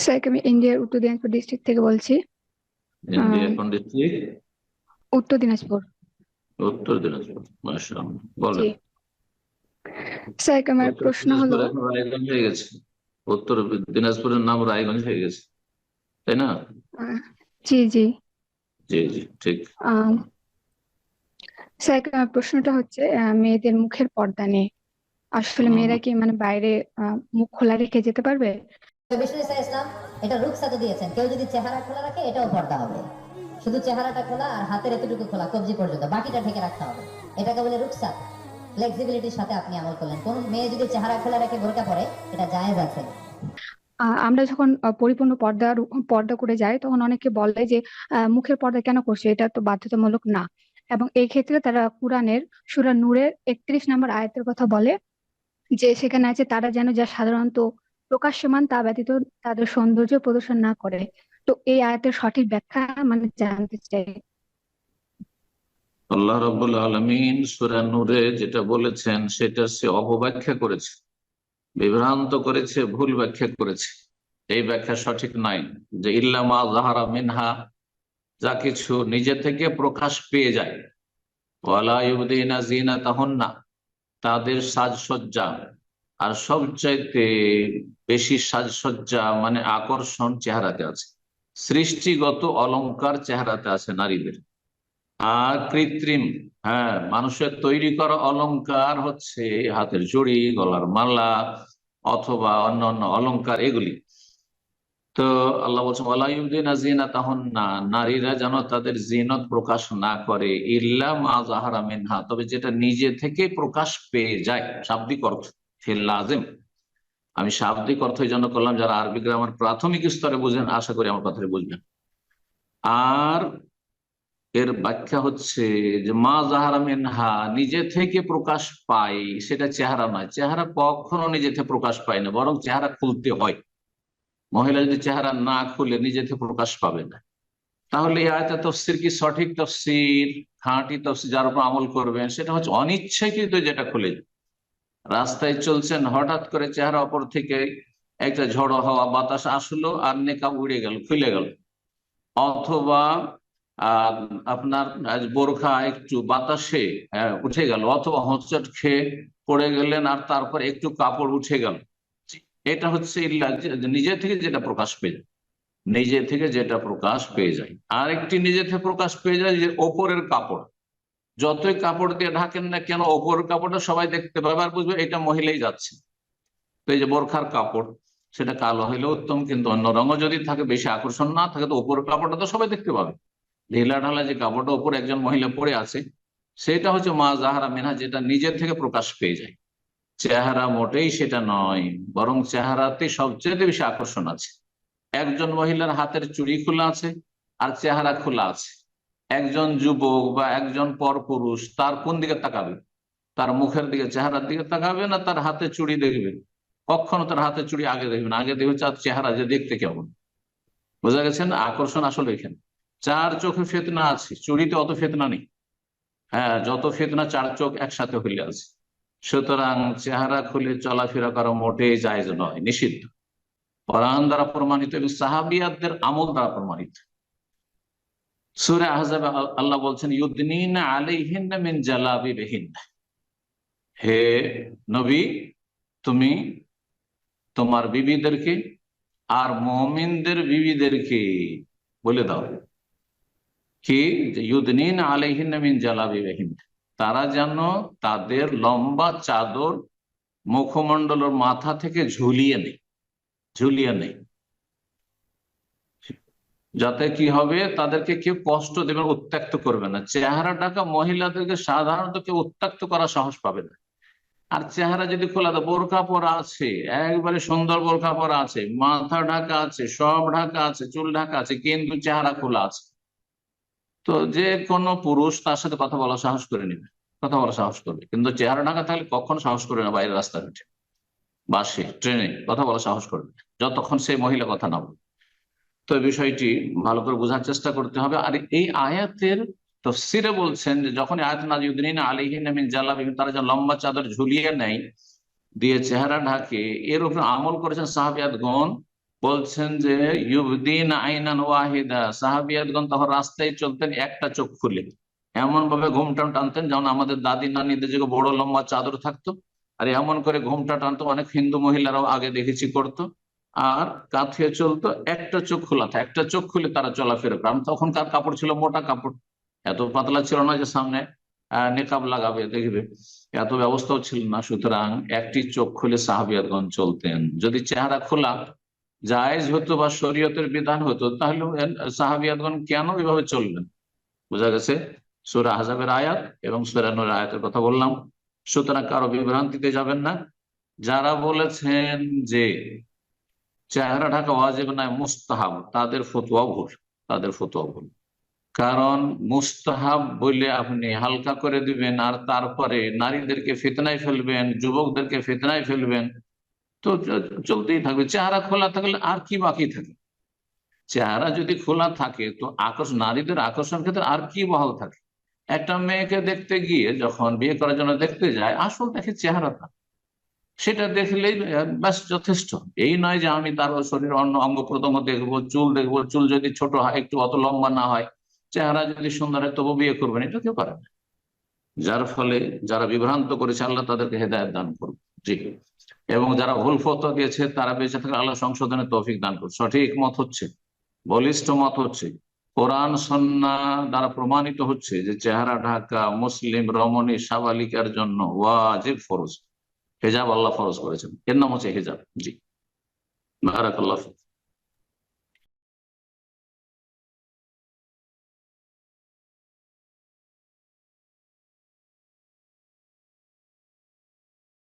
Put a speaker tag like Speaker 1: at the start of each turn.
Speaker 1: Sir, আমি ইন্ডিয়ার উত্তর দিনাজপুর ডিস্ট্রিক্ট থেকে বলছি।
Speaker 2: ইন্ডিয়া
Speaker 1: আহ,
Speaker 2: কোন ডিস্ট্রিক্ট?
Speaker 1: উত্তর দিনাজপুর।
Speaker 2: উত্তর দিনাজপুর, মাশাআল্লাহ,
Speaker 1: জি
Speaker 2: বলেন।
Speaker 1: স্যার, আমার
Speaker 2: উত্তর
Speaker 1: প্রশ্ন হলো।
Speaker 2: দিনাজপুর এখন রায়গঞ্জ হয়ে গেছে। উত্তর দিনাজপুরের নাম রায়গঞ্জ হয়ে গেছে, তাই না?
Speaker 1: আহ, জি জি।
Speaker 2: জি জি, ঠিক।
Speaker 1: আহ, স্যার, আমার প্রশ্নটা হচ্ছে মেয়েদের মুখের পর্দা নিয়ে। আসলে
Speaker 2: হুম।
Speaker 1: মেয়েরা কি মানে বাইরে মুখ খোলা রেখে যেতে পারবে?
Speaker 3: বিষ্ণু ইসা ইসলাম এটা রুকসাতে দিয়েছেন, কেউ যদি চেহারা খোলা রাখে এটাও পর্দা হবে। শুধু চেহারাটা খোলা আর হাতের এতটুকু খোলা কবজি পর্যন্ত, বাকিটা ঢেকে রাখতে হবে। এটাকে বলে রুকসাত। ফ্লেক্সিবিলিটির সাথে আপনি আমল করলেন। কোন মেয়ে যদি চেহারা খোলা রেখে বোরকা পরে, এটা জায়েজ আছে।
Speaker 1: আমরা যখন পরিপূর্ণ পর্দা করে যাই, তখন অনেকে বলে যে মুখের পর্দা কেন করছে, এটা তো বাধ্যতামূলক না। এবং এই ক্ষেত্রে তারা কোরআনের সূরা নূরের 31 নম্বর আয়াতের কথা বলে, যে সেখানে আছে তারা যেন যা সাধারণত প্রকাশ্যমান তা ব্যতীত তাদের সৌন্দর্য প্রদর্শন না করে। তো এই আয়াতের সঠিক ব্যাখ্যা মানে জানতে চাই।
Speaker 2: আল্লাহ রাব্বুল আলামিন সূরা নূরে যেটা বলেছেন সেটা সে অপব্যাখ্যা করেছে, বিভ্রান্ত করেছে, ভুল ব্যাখ্যা করেছে। এই ব্যাখ্যা সঠিক নাই যে ইল্লা মা যাহারা মিনহা, যা কিছু নিজে থেকে প্রকাশ পেয়ে যায়, ওয়ালা ইউবদিনা যিনাতাহুন্না, তাদের সাজসজ্জা। আর সবচাইতে বেশি সাজসজ্জা মানে আকর্ষণ চেহারাতে আছে, সৃষ্টিগত অলংকার চেহারাতে আছে নারীদের। আর কৃত্রিম, হ্যাঁ, মানুষের তৈরি করা অলংকার হচ্ছে হাতের চুড়ি, গলার মালা, অথবা অন্য অন্য অলংকার, এগুলি। তো আল্লাহ বলছেন ওয়ালা ইউবদিনা যিনাতাহুন্না, নারীরা যেন তাদের জিনত প্রকাশ না করে, ইল্লা মা যাহারা মিনহা, তবে যেটা নিজে থেকে প্রকাশ পেয়ে যায়। শাব্দিক অর্থ ফিল লাজিম। আমি শাব্দিক অর্থ এই জন্য করলাম, যারা আরবি গ্রামার প্রাথমিক স্তরে বুঝেন আশা করি আমার কথাটা বুঝবেন। আর এর ব্যাখ্যা হচ্ছে যে মা যাহারা মিনহা, নিজে থেকে প্রকাশ পায়, সেটা চেহারা নয়। চেহারা কখনো নিজে থেকে প্রকাশ পায় না, বরং চেহারা খুলতে হয়। মহিলা যদি চেহারা না খুলে নিজে থেকে প্রকাশ পাবে না। তাহলে এই আয়াতের তফসির কি সঠিক তফসির, খাঁটি তফসির যার উপর আমল করবেন, সেটা হচ্ছে অনিচ্ছাকৃত যেটা খুলে যায়। রাস্তায় চলছেন, হঠাৎ করে চেহারা অপর থেকে একটা ঝড়ো হাওয়া বাতাস আসলো আর নেকাব উড়ে গেল, খুলে গেল। অথবা আহ আপনার বোরখা একটু বাতাসে উঠে গেল, অথবা হোঁচট খেয়ে পড়ে গেলেন আর তারপর একটু কাপড় উঠে গেল। এটা হচ্ছে নিজে থেকে যেটা প্রকাশ পেয়ে যায়, নিজে থেকে যেটা প্রকাশ পেয়ে যায়। আর একটি নিজে থেকে প্রকাশ পেয়ে যায় যে ওপরের কাপড়, যতই কাপড় দিয়ে ঢাকেন না কেন ওপরের কাপড়টা সবাই দেখতে পাবে আর বুঝবে এটা মহিলাই যাচ্ছে। তো এই যে বোরখার কাপড়, সেটা কালো হইলে উত্তম, কিন্তু অন্য রঙও যদি থাকে, বেশি আকর্ষণ না থাকে, তো ওপরের কাপড়টা তো সবাই দেখতে পাবে। ঢিলা ঢালা যে কাপড়টা উপর একজন মহিলা পরে আছে, সেটা হচ্ছে মা জাহারা মিনহা, যেটা নিজের থেকে প্রকাশ পেয়ে যায়। চেহারা মোটেই সেটা নয়, বরং চেহারাতে সবচেয়ে বেশি আকর্ষণ আছে। একজন মহিলার হাতের চুড়ি খোলা আছে আর চেহারা খোলা আছে, একজন যুবক বা একজন পরপুরুষ তার কোন দিকে তাকাবে? তার মুখের দিকে, চেহারার দিকে তাকাবে, না তার হাতে চুড়ি দেখবে? কখনো তার হাতে চুড়ি আগে দেখবে না, আগে দেখবে তার চেহারা যে দেখতে কেমন। বোঝা গেছে না আকর্ষণ আসলে এখানে? চার চোখে ফেতনা আছে, চুড়িতে অত ফেতনা নেই। হ্যাঁ, যত ফেতনা চার চোখ একসাথে হইলে আছে। সুতরাং চেহারা খুলে চলাফেরা করা মোটেই জায়েজ নয়, নিষিদ্ধ। কোরআন দ্বারা প্রমাণিত এবং সাহাবিয়াতদের আমল দ্বারা প্রমাণিত। সূরা আহজাবে আল্লাহ বলছেন ইউদনিনা আলাইহিন্না মিন জালাবিবিহিন্না, হে নবী, তুমি তোমার বিবিদেরকে আর মুমিনদের বিবিদেরকে বলে দাও কি, যে ইউদনিনা আলাইহিন্না মিন জালাবিবিহিন্না, তারা যেন তাদের লম্বা চাদর মুখমণ্ডলের মাথা থেকে ঝুলিয়ে নেই, ঝুলিয়ে নেই। যাতে কি হবে, তাদেরকে কেউ কষ্ট দেবে না, উত্ত্যক্ত করবে না। চেহারা ঢাকা মহিলাদেরকে সাধারণত কেউ উত্ত্যক্ত করার সাহস পাবে না। আর চেহারা যদি খোলা, তো বোরখা পরা আছে, একবারে সুন্দর বোরখা পরা আছে, মাথা ঢাকা আছে, সব ঢাকা আছে, চুল ঢাকা আছে, কিন্তু চেহারা খোলা আছে, তো যে কোনো পুরুষ তার সাথে কথা বলা সাহস করে নেবে, কথা বলা সাহস করবে। কিন্তু চেহারা ঢাকা থাকলে কখনো সাহস করবে না, বাইরে রাস্তাঘাটে, বাসে, ট্রেনে কথা বলা সাহস করবে না, যতক্ষণ সেই মহিলা কথা না বলবে। তো এই বিষয়টি ভালো করে বোঝার চেষ্টা করতে হবে। আর এই আয়াতের তফসিরে বলছেন যে যখন আয়াত নাযিলুদ্দিন আলাইহিন্না মিন জালাবিবিহিন, তারা যেন লম্বা চাদর ঝুলিয়ে নেয়, দিয়ে চেহারা ঢাকে, এর উপর আমল করেছেন সাহাবিয়াতগণ। বলছেন যে ইউবদিন আইনান ওয়াহিদা, সাহাবিয়াতগণ তখন রাস্তায় চলতেন একটা চোখ খুলে, এমন ভাবে ঘোমটা টানতেন যেমন আমাদের দাদি নানিদের যে বড় লম্বা চাদর থাকতো, আর এমন করে ঘোমটা টানতো, অনেক হিন্দু মহিলারাও আগে দেখেছি করতো, আর কাঁথিয়ে চলতো, একটা চোখ খোলা থাকে, একটা চোখ খুলে তারা চলাফেরা করতো। তখনকার কাপড় ছিল মোটা কাপড়, এত পাতলা ছিল না যে সামনে নেকাব লাগাবে দেখবে, এত ব্যবস্থাও ছিল না। সুতরাং একটি চোখ খুলে সাহাবিয়াতগণ চলতেন। যদি চেহারা খোলা জায়েজ হতো বা শরীয়তের বিধান হতো, তাহলে সাহাবিয়াতগণ কেন এভাবে চলবেন? বোঝা গেছে সূরা আহজাবের আয়াত এবং সূরা নূরের আয়াতের কথা বললাম। সুতরাং কারো বিভ্রান্তিতে যাবেন না। যারা বলেছেন যে চেহারা ঢাকা ওয়াজিব নয় মুস্তাহাব, তাদের ফতোয়া ভুল, তাদের ফতোয়া ভুল। কারণ মুস্তাহাব বলে আপনি হালকা করে দিবেন আর তারপরে নারীদেরকে ফিতনায় ফেলবেন, যুবকদেরকে ফিতনায় ফেলবেন, তো চলতেই থাকবে। চেহারা খোলা থাকলে আর কি বাকি থাকে? চেহারা যদি খোলা থাকে তো নারীদের আকর্ষণ ক্ষেত্রে আর কি বহাল থাকে? একটা মেয়েকে দেখতে গিয়ে যখন বিয়ে করার জন্য দেখতে যায়, আসল দেখে চেহারাটা, সেটা দেখলেই ব্যাস যথেষ্ট। এই নয় যে আমি তার শরীরের অন্য অঙ্গ প্রত্যঙ্গ দেখবো, চুল দেখবো, চুল যদি ছোট হয়, একটু অত লম্বা না হয়, চেহারা যদি সুন্দর হয় তবু বিয়ে করবেন, এটা কেউ পারে না। যার ফলে যারা বিভ্রান্ত করেছে আল্লাহ তাদেরকে হেদায়েত দান করবে। জি। এবং যারা ভুল ফতোয়া দিয়েছে তারা বেঁচে থাকলে আল্লাহ সংশোধনের তৌফিক দান করবে। সঠিক মত হচ্ছে, বলিষ্ঠ মত হচ্ছে, কোরআন সুন্নাহ দ্বারা প্রমাণিত হচ্ছে যে চেহারা ঢাকা মুসলিম রমণী সাবালিকার জন্য ওয়াজিব, ফরজ। হেজাব আল্লাহ ফরজ করেছেন, এর নাম হচ্ছে হেজাব। জি, বারাকাল্লাহ ফিক।